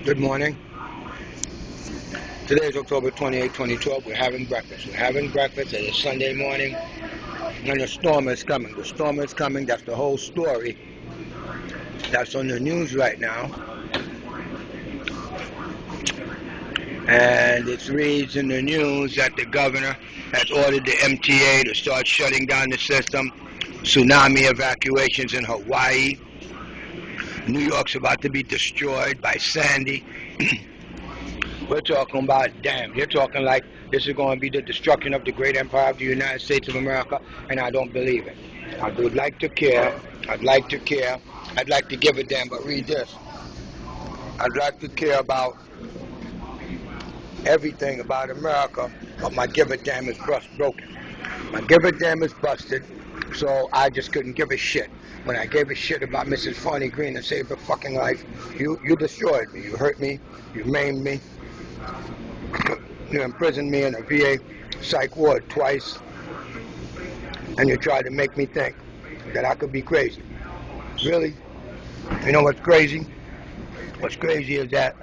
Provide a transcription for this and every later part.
Good morning. Today is October 28, 2012. We're having breakfast. It is Sunday morning, and the storm is coming. The storm is coming. That's the whole story. That's on the news right now. And it reads in the news that the governor has ordered the MTA to start shutting down the system. Tsunami evacuations in Hawaii. New York's about to be destroyed by Sandy. We're talking about, damn, you're talking like this is going to be the destruction of the great empire of the United States of America, and I don't believe it. I would like to care. I'd like to give a damn, but read this. I'd like to care about everything about America, but my give a damn is broken. My give a damn is busted, so I just couldn't give a shit. When I gave a shit about Mrs. FRONIE Green and saved her fucking life, you destroyed me. You hurt me. You maimed me. You imprisoned me in a VA psych ward twice, and you tried to make me think that I could be crazy. Really? You know what's crazy? What's crazy is that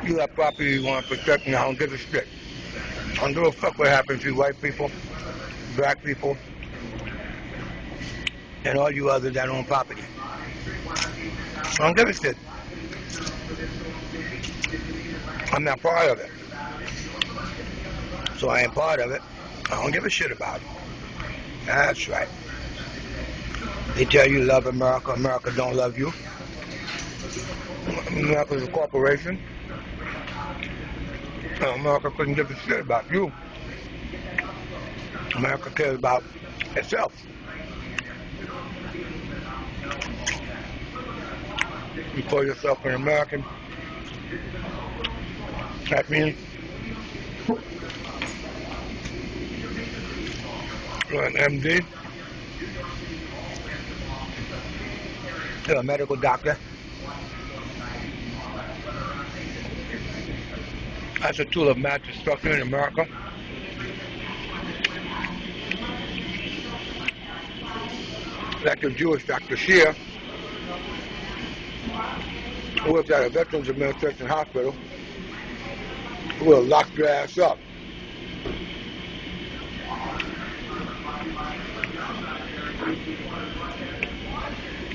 you have property you want to protect, and I don't give a shit. I don't give a fuck what happens to white people, black people, and all you others that own property. I don't give a shit. I'm not part of it. So I ain't part of it. I don't give a shit about it. That's right. They tell you love America. America don't love you. America's a corporation. America couldn't give a shit about you. America cares about itself. You call yourself an American, that means you're an MD, you're a medical doctor. That's a tool of mass destruction in America. Like the Jewish Dr. Shear, who works at a Veterans Administration hospital, who will lock your ass up.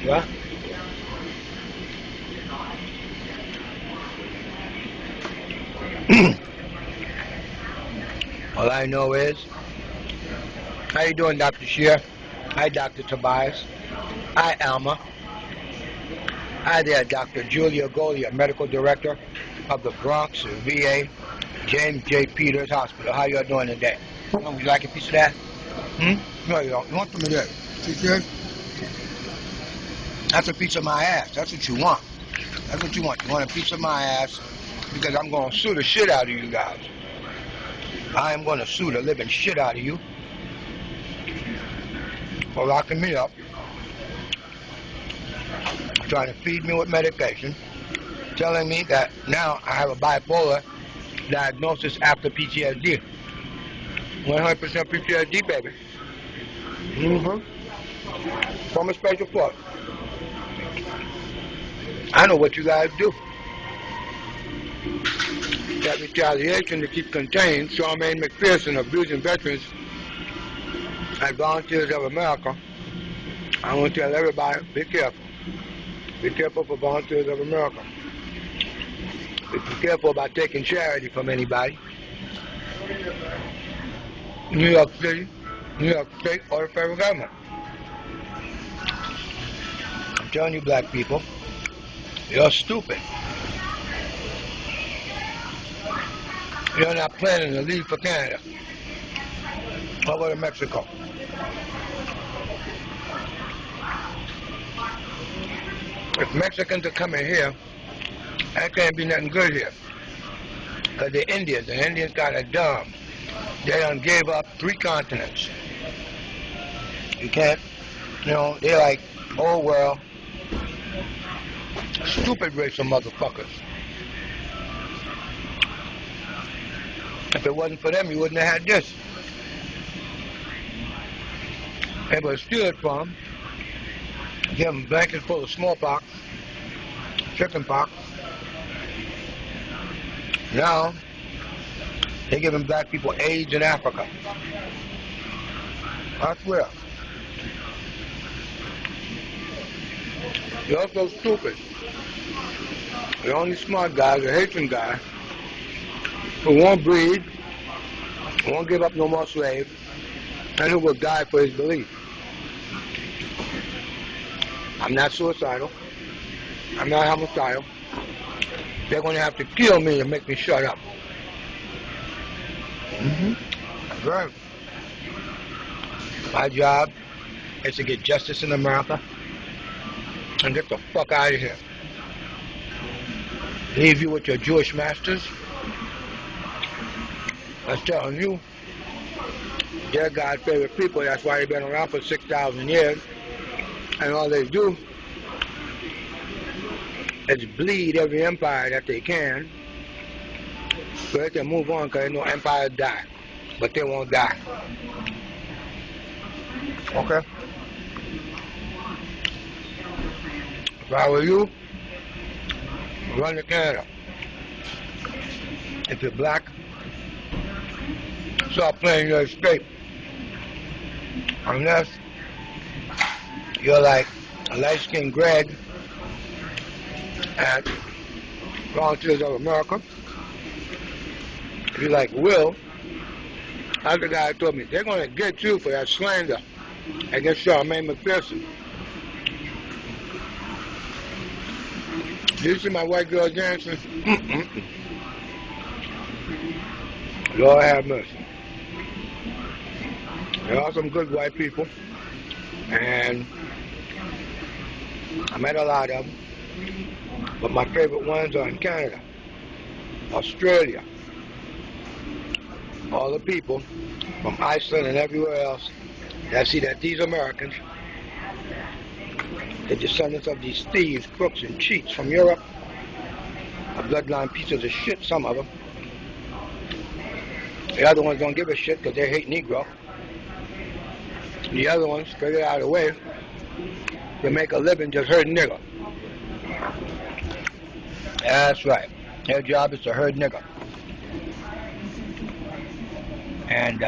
What? All I know is, how you doing, Dr. Shear? Hi, Dr. Tobias. Hi, Alma. Hi there, Dr. Julia Golia, Medical Director of the Bronx VA James J. Peters Hospital. How you doing today? Oh, would you like a piece of that? No, you don't. You want some of that? You good? That's a piece of my ass. That's what you want. That's what you want. You want a piece of my ass because I'm going to sue the shit out of you guys. I am going to sue the living shit out of you for locking me up, trying to feed me with medication, telling me that now I have a bipolar diagnosis after PTSD. 100% PTSD, baby. From a special force. I know what you guys do. That retaliation to keep contained, Charmaine McPherson abusing veterans at Volunteers of America. I want to tell everybody, be careful. Be careful for Volunteers of America. Be careful about taking charity from anybody. New York City, New York State, or the federal government. I'm telling you, black people, you're stupid. You're not planning to leave for Canada. Or go to Mexico. If Mexicans are coming here, that can't be nothing good here. Because the Indians got it dumb. They done gave up 3 continents. You can't, they're like, oh well, stupid racial motherfuckers. If it wasn't for them, you wouldn't have had this. They would steal it from them, give them blankets full of smallpox, chicken pox. Now, they're giving black people AIDS in Africa. I swear. They're all so stupid. The only smart guy is a Haitian guy who won't breed, won't give up no more slaves, and who will die for his belief. I'm not suicidal. I'm not homicidal. They're going to have to kill me to make me shut up. That's right. My job is to get justice in America and get the fuck out of here. Leave you with your Jewish masters. I was telling you, they're God's favorite people. That's why they've been around for 6,000 years. And all they do is bleed every empire that they can so they can move on, because they know empires die. But they won't die. Okay? If I were you, run to Canada. If you're black, start playing your escape. Unless you're like a light-skinned Greg at Volunteers of America. If you're like Will, that's the guy who told me, they're going to get you for that slander against Charmaine McPherson. Did you see my white girl dancing? Lord have mercy. There are some good white people, and I met a lot of them, but my favorite ones are in Canada, Australia, all the people from Iceland and everywhere else that see that these Americans, the descendants of these thieves, crooks, and cheats from Europe, are bloodline pieces of shit, some of them. The other ones don't give a shit because they hate Negro. The other ones figure out a way to make a living just herding nigger. That's right. Their job is to herd nigger. And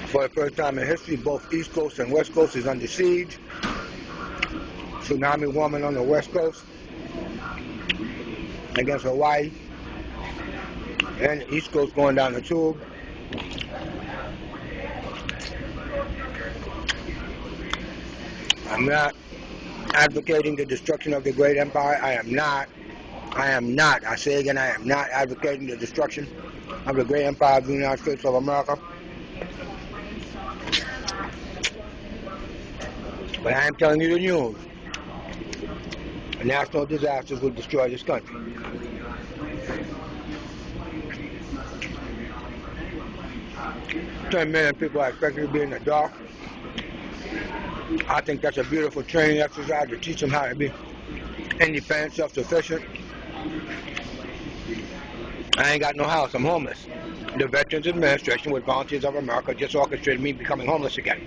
for the first time in history, both East Coast and West Coast is under siege. Tsunami warming on the West Coast against Hawaii. And the East Coast going down the tube. I'm not advocating the destruction of the great empire. I am not. I say again, I am not advocating the destruction of the great empire of the United States of America. But I am telling you the news. National disasters will destroy this country. $10 million people are expected to be in the dark. I think that's a beautiful training exercise to teach them how to be independent, self-sufficient. I ain't got no house. I'm homeless. The Veterans Administration with Volunteers of America just orchestrated me becoming homeless again.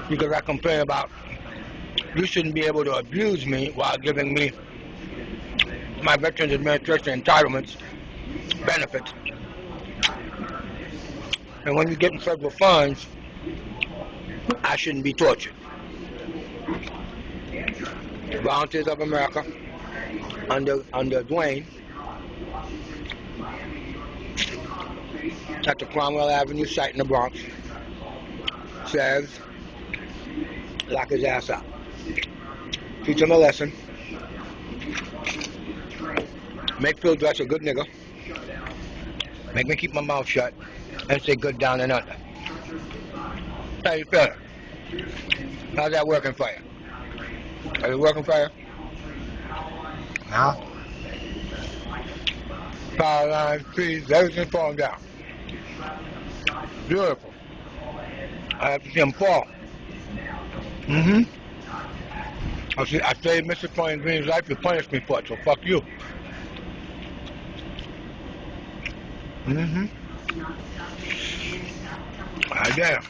Because I complain about you shouldn't be able to abuse me while giving me my Veterans Administration entitlements, benefits. And when you're getting federal funds, I shouldn't be tortured. Volunteers of America, under Dwayne, at the Cromwell Avenue site in the Bronx, says, lock his ass up. Teach him a lesson. Make Phil Dress a good nigga. Make me keep my mouth shut and say good down and under. How you feeling? How's that working for you? Are you working for you? Huh? Power lines, trees, everything's falling down. Beautiful. I have to see them fall. I saved Mr. Twain Green's life, you punished me for it, so fuck you. I dare.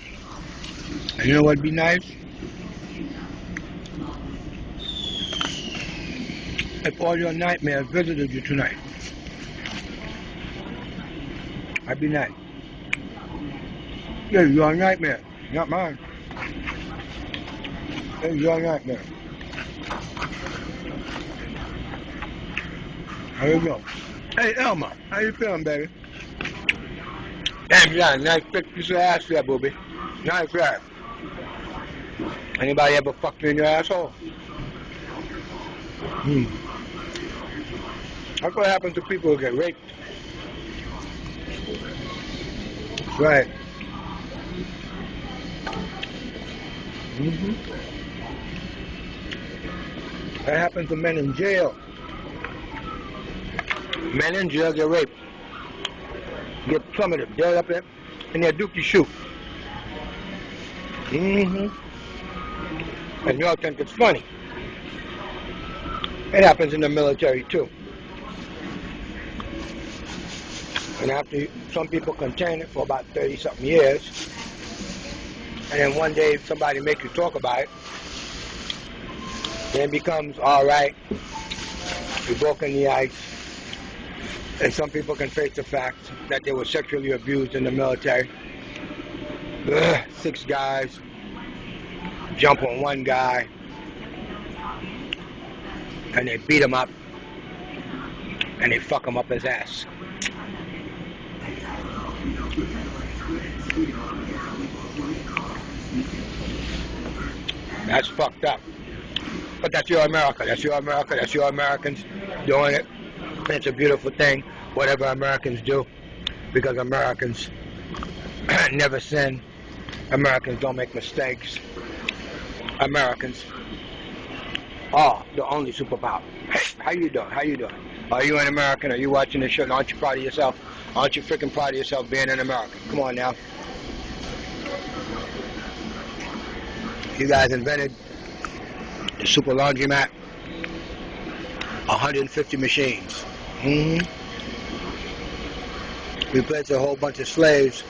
And you know what'd be nice? If all your nightmares visited you tonight. That'd be nice. Yeah, your nightmare, not mine. It's your nightmare. There you go. Hey, Elma, how you feeling, baby? Damn, you got a nice thick piece of ass there, booby. Nice ass. Anybody ever fucked you in your asshole? That's what happens to people who get raped. Right. That happens to men in jail. Men in jail get raped. Get plummeted, dead up there in their dookie shoe. And y'all think it's funny. It happens in the military too. And after some people contain it for about 30-something years, and then one day somebody makes you talk about it, then it becomes alright, you broke in the ice, and some people can face the fact that they were sexually abused in the military. 6 guys jump on one guy, and they beat him up, and they fuck him up his ass. That's fucked up. But that's your America. That's your America. That's your Americans doing it. It's a beautiful thing, whatever Americans do, because Americans never sin. Americans don't make mistakes. Americans are the only superpower. Hey, how you doing? How you doing? Are you an American? Are you watching this show? Aren't you proud of yourself? Aren't you freaking proud of yourself being an American? Come on now. You guys invented the super laundromat. 150 machines. Replaced a whole bunch of slaves,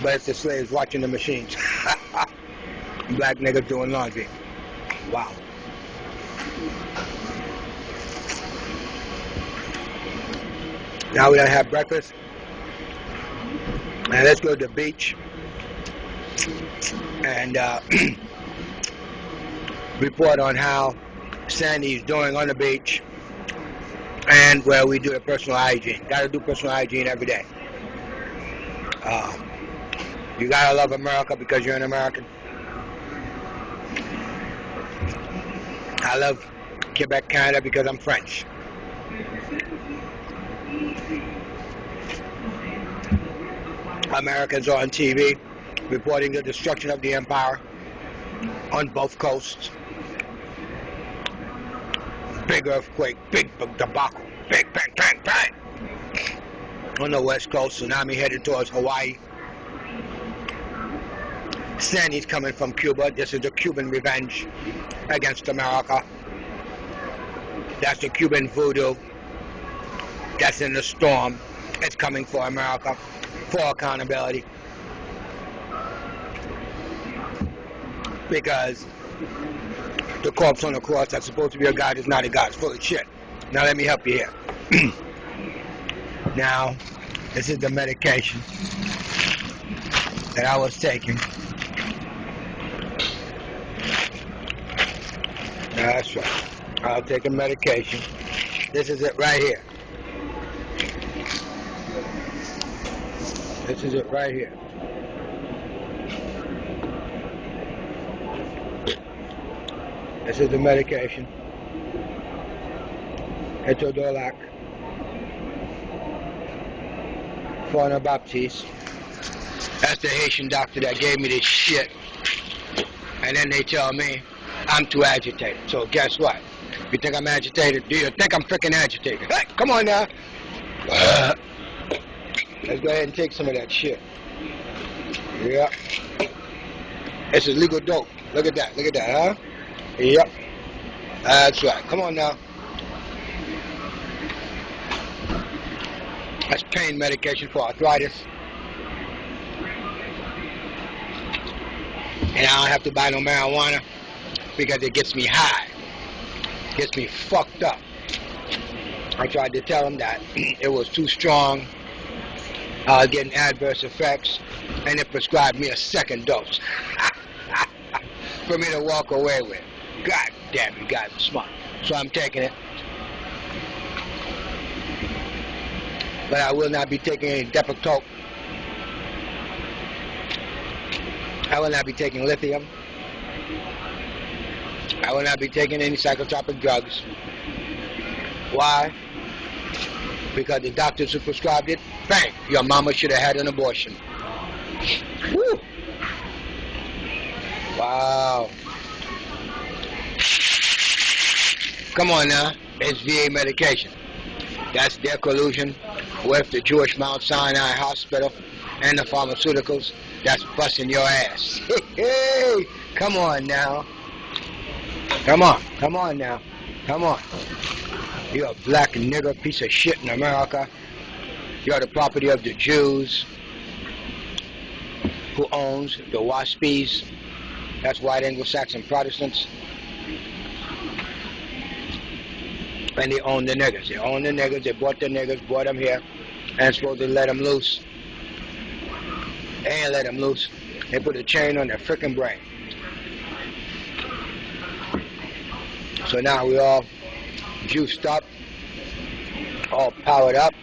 but it's the slaves watching the machines. Black niggas doing laundry. Wow. Now we done have breakfast, and let's go to the beach and report on how Sandy's doing on the beach, and where we do the personal hygiene. Gotta do personal hygiene every day. You gotta love America because you're an American. I love Quebec, Canada because I'm French. Americans are on TV reporting the destruction of the empire on both coasts. Big earthquake, big debacle, big bang, bang, bang. On the west coast, tsunami headed towards Hawaii. Sandy's coming from Cuba. This is the Cuban revenge against America. That's the Cuban voodoo. That's in the storm. It's coming for America, for accountability. Because the corpse on the cross that's supposed to be a God is not a God. It's full of shit. Now let me help you here. Now, this is the medication that I was taking. That's right. I'll take a medication. This is it right here. This is it right here. This is the medication. Etodolac. For Anabaptiste. That's the Haitian doctor that gave me this shit. And then they tell me I'm too agitated. So guess what? You think I'm agitated? Do you think I'm freaking agitated? Hey, come on now. Let's go ahead and take some of that shit. Yep. This is legal dope. Look at that. Look at that, huh? Yep. That's right. Come on now. That's pain medication for arthritis. And I don't have to buy no marijuana because it gets me high. Gets me fucked up. I tried to tell them that it was too strong. I was getting adverse effects, and they prescribed me a second dose for me to walk away with. God damn, you guys are smart. So I'm taking it. But I will not be taking any Depakote. I will not be taking lithium. I will not be taking any psychotropic drugs. Why? Because the doctors who prescribed it, bang, your mama should have had an abortion. Woo. Wow. Come on now, it's VA medication. That's their collusion with the Jewish Mount Sinai Hospital and the pharmaceuticals that's busting your ass. Hey, come on now. Come on now. Come on. You're a black nigger piece of shit in America. You're the property of the Jews who owns the Waspies. That's white Anglo-Saxon Protestants. And they own the niggers. They own the niggers. They bought the niggers, brought them here, and supposed to let them loose. They ain't let them loose. They put a chain on their freaking brain. So now we all juiced up, all powered up.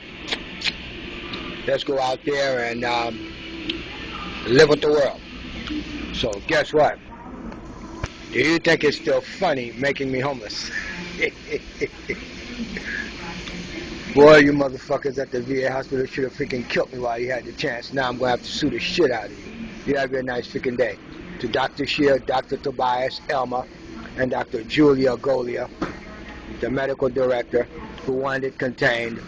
Let's go out there and live with the world. So guess what? Do you think it's still funny making me homeless? Boy, you motherfuckers at the VA hospital should have freaking killed me while you had the chance. Now I'm going to have to sue the shit out of you. You have a nice freaking day. To Dr. Shear, Dr. Tobias, Elma, and Dr. Julia Golia, the medical director, who wanted it contained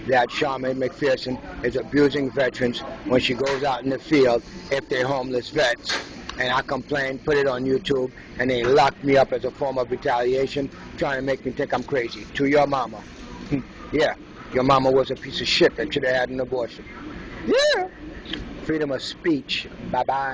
that Charmaine McPherson is abusing veterans when she goes out in the field if they're homeless vets. And I complained, put it on YouTube, and they locked me up as a form of retaliation, trying to make me think I'm crazy. To your mama. Yeah, your mama was a piece of shit that should have had an abortion. Yeah. Freedom of speech. Bye-bye.